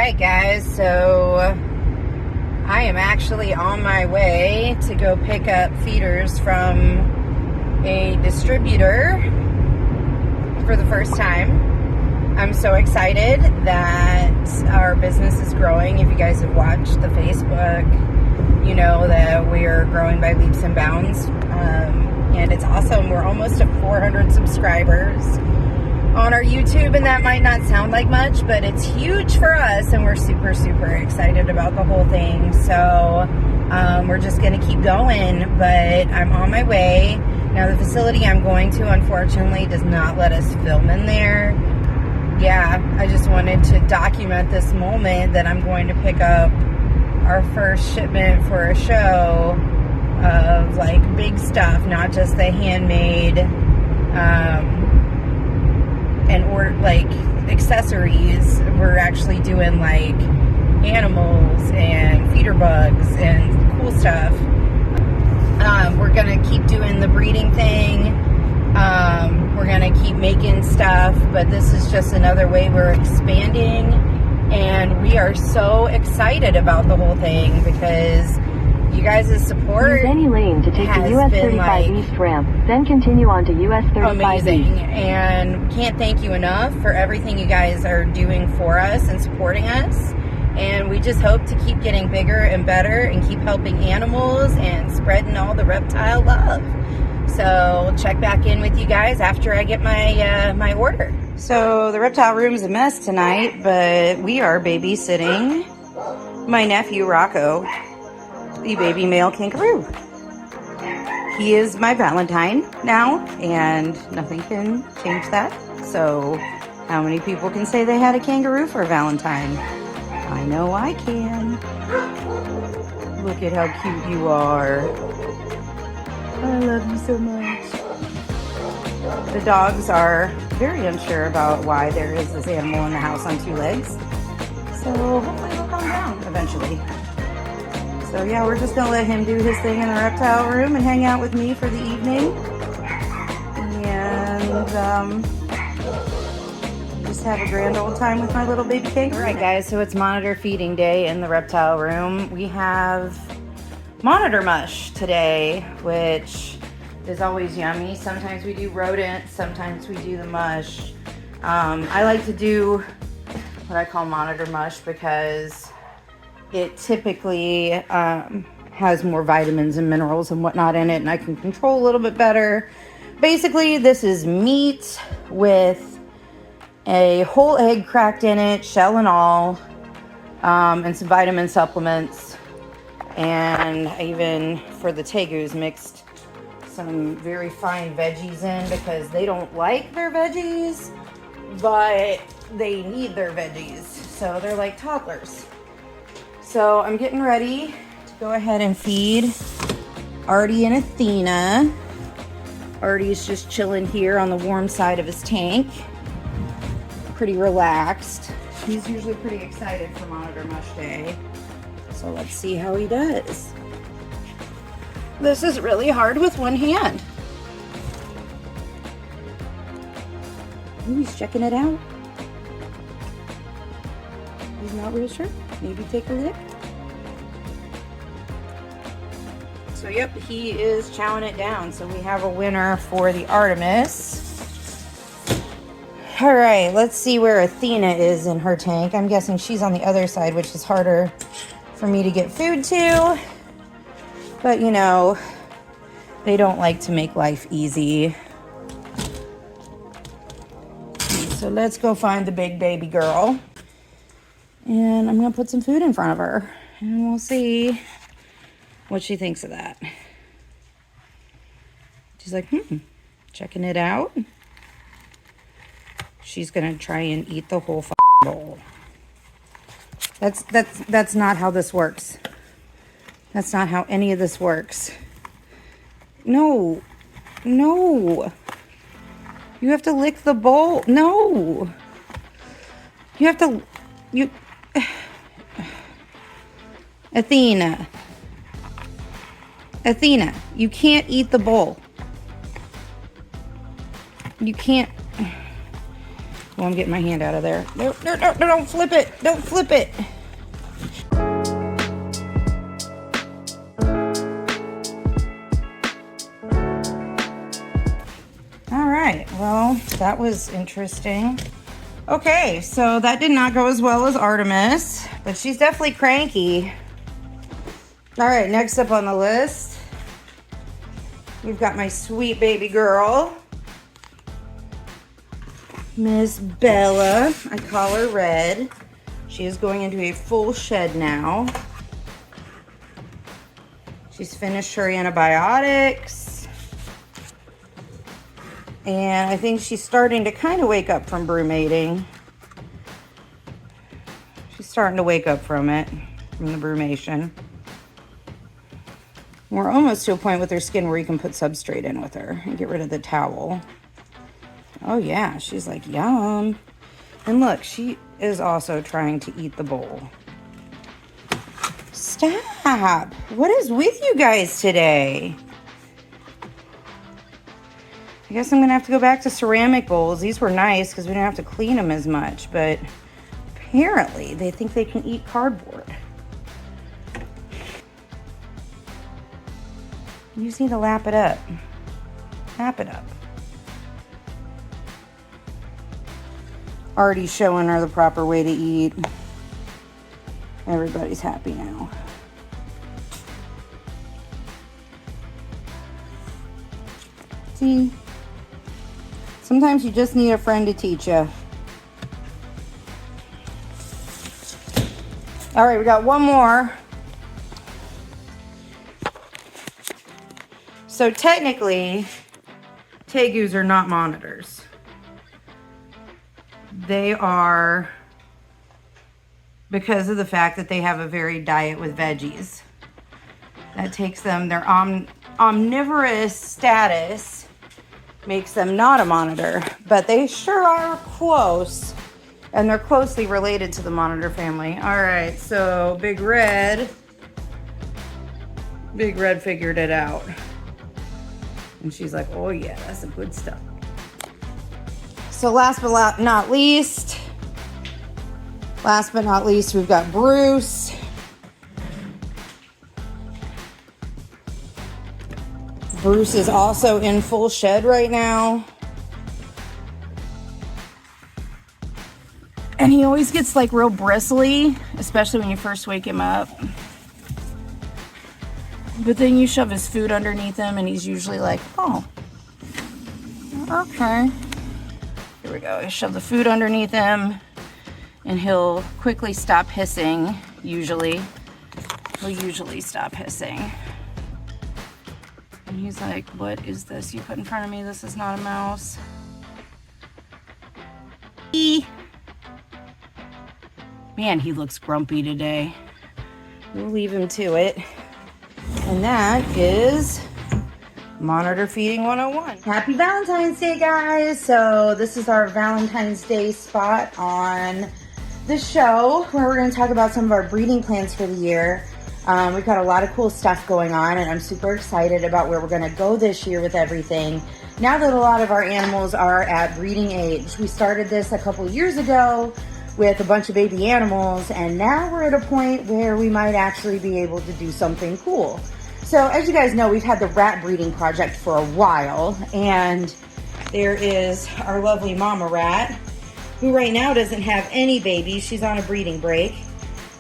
Alright guys, so I am actually on my way to go pick up feeders from a distributor for the first time. I'm so excited that our business is growing. If you guys have watched the Facebook, you know that we are growing by leaps and bounds. And it's awesome. We're almost at 400 subscribers on our YouTube, and that might not sound like much, but it's huge for us, and we're super, super excited about the whole thing. So we're just going to keep going, but I'm on my way. Now, the facility I'm going to, unfortunately, does not let us film in there. Yeah, I just wanted to document this moment that I'm going to pick up our first shipment for a show of like big stuff, not just the handmade and like accessories. We're actually doing like animals and feeder bugs and cool stuff. We're gonna keep doing the breeding thing. We're gonna keep making stuff, but this is just another way we're expanding, and we are so excited about the whole thing because you guys' support. Use any lane to take the US 35 East ramp, then continue on to US 35 amazing, East. and can't thank you enough for everything you guys are doing for us and supporting us. And we just hope to keep getting bigger and better and keep helping animals and spreading all the reptile love. So check back in with you guys after I get my my order. So the reptile room's a mess tonight, but we are babysitting my nephew Rocco, the baby male kangaroo. He is my Valentine now, and nothing can change that. So how many people can say they had a kangaroo for Valentine? I know I can. Look at how cute you are. I love you so much. The dogs are very unsure about why there is this animal in the house on two legs. So hopefully they'll calm down eventually. So yeah, we're just gonna let him do his thing in the reptile room and hang out with me for the evening. And just have a grand old time with my little baby kangaroo. All right guys, so it's monitor feeding day in the reptile room. We have monitor mush today, which is always yummy. Sometimes we do rodent, sometimes we do the mush. I like to do what I call monitor mush because it typically has more vitamins and minerals and whatnot in it, and I can control a little bit better. Basically, this is meat with a whole egg cracked in it, shell and all, and some vitamin supplements. And I even, for the tegus, mixed some very fine veggies in because they don't like their veggies, but they need their veggies. So they're like toddlers. So I'm getting ready to go ahead and feed Artie and Athena. Artie's just chilling here on the warm side of his tank. Pretty relaxed. He's usually pretty excited for Monitor Mush Day. So let's see how he does. This is really hard with one hand. Ooh, he's checking it out. He's not real sure. Maybe take a lick. So yep, he is chowing it down. So we have a winner for the Artemis. All right, let's see where Athena is in her tank. I'm guessing she's on the other side, which is harder for me to get food to. But you know, they don't like to make life easy. So let's go find the big baby girl. And I'm gonna put some food in front of her and we'll see what she thinks of that. She's like, checking it out. She's gonna try and eat the whole bowl. That's not how this works. That's not how any of this works. No. You have to lick the bowl. No. You have to, Athena, you can't eat the bowl. You can't. Oh, I'm getting my hand out of there. No, no, no, no, don't flip it. Don't flip it. All right, well, that was interesting. Okay, so that did not go as well as Artemis, but she's definitely cranky. All right, next up on the list, we've got my sweet baby girl, Miss Bella. I call her Red. She is going into a full shed now. She's finished her antibiotics. And I think she's starting to kind of wake up from brumating. She's starting to wake up from it, from the brumation. We're almost to a point with her skin where you can put substrate in with her and get rid of the towel. Oh yeah, she's like, yum. And look, she is also trying to eat the bowl. Stop. What is with you guys today? I guess I'm gonna have to go back to ceramic bowls. These were nice because we didn't have to clean them as much, but apparently they think they can eat cardboard. You just need to lap it up. Lap it up. Already showing her the proper way to eat. Everybody's happy now. See? Sometimes you just need a friend to teach you. All right, we got one more. So technically, tegus are not monitors. They are, because of the fact that they have a varied diet with veggies. That takes them, their omnivorous status makes them not a monitor, but they sure are close, and they're closely related to the monitor family. All right, so Big Red figured it out. And she's like, oh yeah, that's some good stuff. So last but not least, we've got Bruce. Bruce is also in full shed right now. And he always gets like real bristly, especially when you first wake him up. But then you shove his food underneath him and he's usually like, oh, okay. Here we go. You shove the food underneath him and he'll quickly stop hissing, usually. He'll usually stop hissing. And he's like, what is this you put in front of me? This is not a mouse. Man, he looks grumpy today. We'll leave him to it. And that is Monitor Feeding 101. Happy Valentine's Day, guys. So this is our Valentine's Day spot on the show where we're going to talk about some of our breeding plans for the year. We've got a lot of cool stuff going on, and I'm super excited about where we're going to go this year with everything. Now that a lot of our animals are at breeding age, we started this a couple years ago with a bunch of baby animals, and now we're at a point where we might actually be able to do something cool. So as you guys know, we've had the rat breeding project for a while, and there is our lovely mama rat, who right now doesn't have any babies. She's on a breeding break.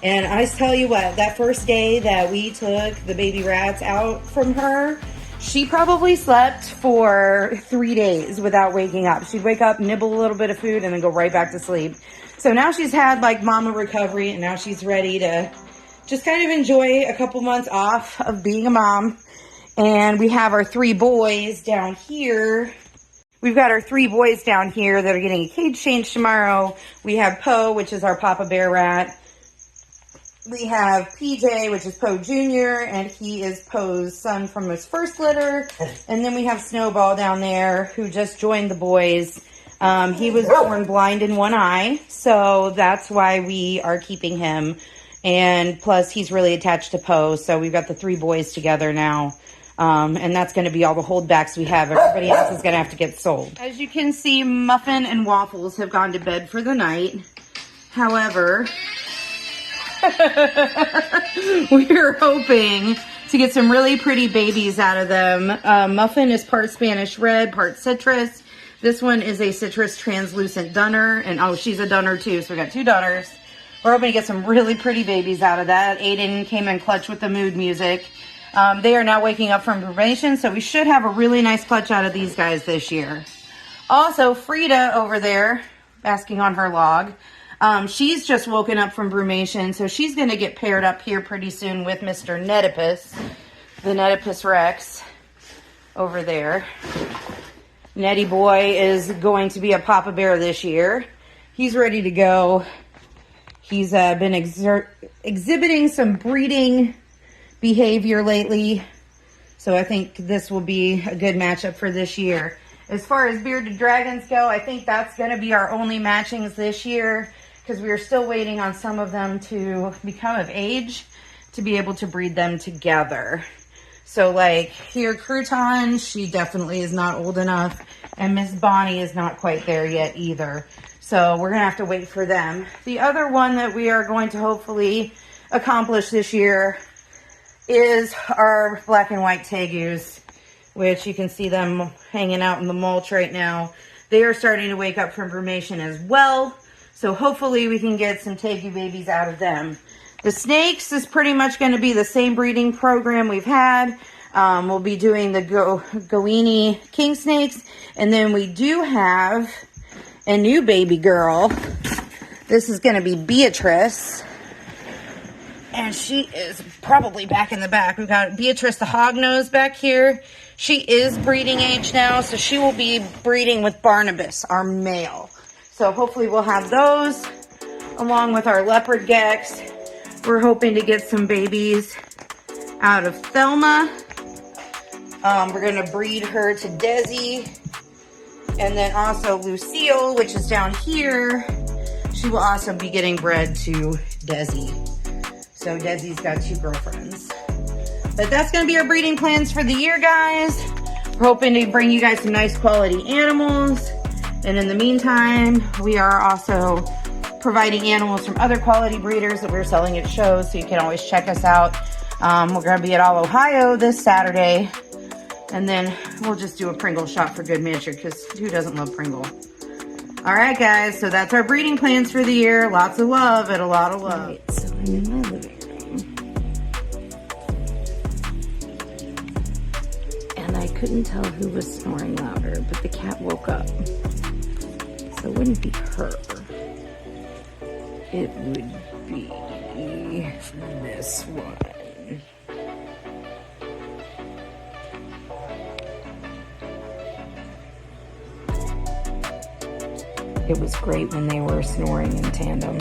And I tell you what, that first day that we took the baby rats out from her, she probably slept for 3 days without waking up. She'd wake up, nibble a little bit of food, and then go right back to sleep. So now she's had like mama recovery, and now she's ready to just kind of enjoy a couple months off of being a mom. And we have our 3 boys down here. We've got our 3 boys down here that are getting a cage change tomorrow. We have Poe, which is our Papa Bear rat. We have PJ, which is Poe Jr., and he is Poe's son from his first litter. And then we have Snowball down there, who just joined the boys. He was born blind in one eye, so that's why we are keeping him. And plus, he's really attached to Poe, so we've got the 3 boys together now. And that's going to be all the holdbacks we have. Everybody else is going to have to get sold. As you can see, Muffin and Waffles have gone to bed for the night. However, we're hoping to get some really pretty babies out of them. Muffin is part Spanish Red, part citrus. This one is a citrus translucent dunner. And oh, she's a dunner too. So we got 2 dunners. We're hoping to get some really pretty babies out of that. Aiden came in clutch with the mood music. They are now waking up from brumation, so we should have a really nice clutch out of these guys this year. Also, Frida over there, basking on her log, she's just woken up from brumation, so she's going to get paired up here pretty soon with Mr. Netipus, the Netipus Rex over there. Nettie Boy is going to be a Papa Bear this year. He's ready to go. He's been exhibiting some breeding behavior lately, so I think this will be a good matchup for this year. As far as bearded dragons go, I think that's going to be our only matchings this year, because we are still waiting on some of them to become of age to be able to breed them together. So like here, Crouton, she definitely is not old enough, and Miss Bonnie is not quite there yet either. So we're going to have to wait for them. The other one that we are going to hopefully accomplish this year is our black and white tegus, which you can see them hanging out in the mulch right now. They are starting to wake up from brumation as well. So hopefully we can get some tegu babies out of them. The snakes is pretty much going to be the same breeding program we've had. We'll be doing the Goini king snakes. And then we do have a new baby girl. This is going to be Beatrice. And she is probably back in the back. We've got Beatrice the hognose back here. She is breeding age now, so she will be breeding with Barnabas, our male. So hopefully we'll have those along with our leopard gex. We're hoping to get some babies out of Thelma. We're going to breed her to Desi. And then also Lucille, which is down here. She will also be getting bred to Desi. So Desi's got 2 girlfriends. But that's going to be our breeding plans for the year, guys. We're hoping to bring you guys some nice quality animals. And in the meantime, we are also providing animals from other quality breeders that we're selling at shows. So you can always check us out. We're going to be at All Ohio this Saturday. And then we'll just do a Pringle shot for good measure, because who doesn't love Pringle? All right, guys. So that's our breeding plans for the year. Lots of love and a lot of love. Right, so I'm in my living room. And I couldn't tell who was snoring louder, but the cat woke up. So it wouldn't be her. It would be this one. It was great when they were snoring in tandem.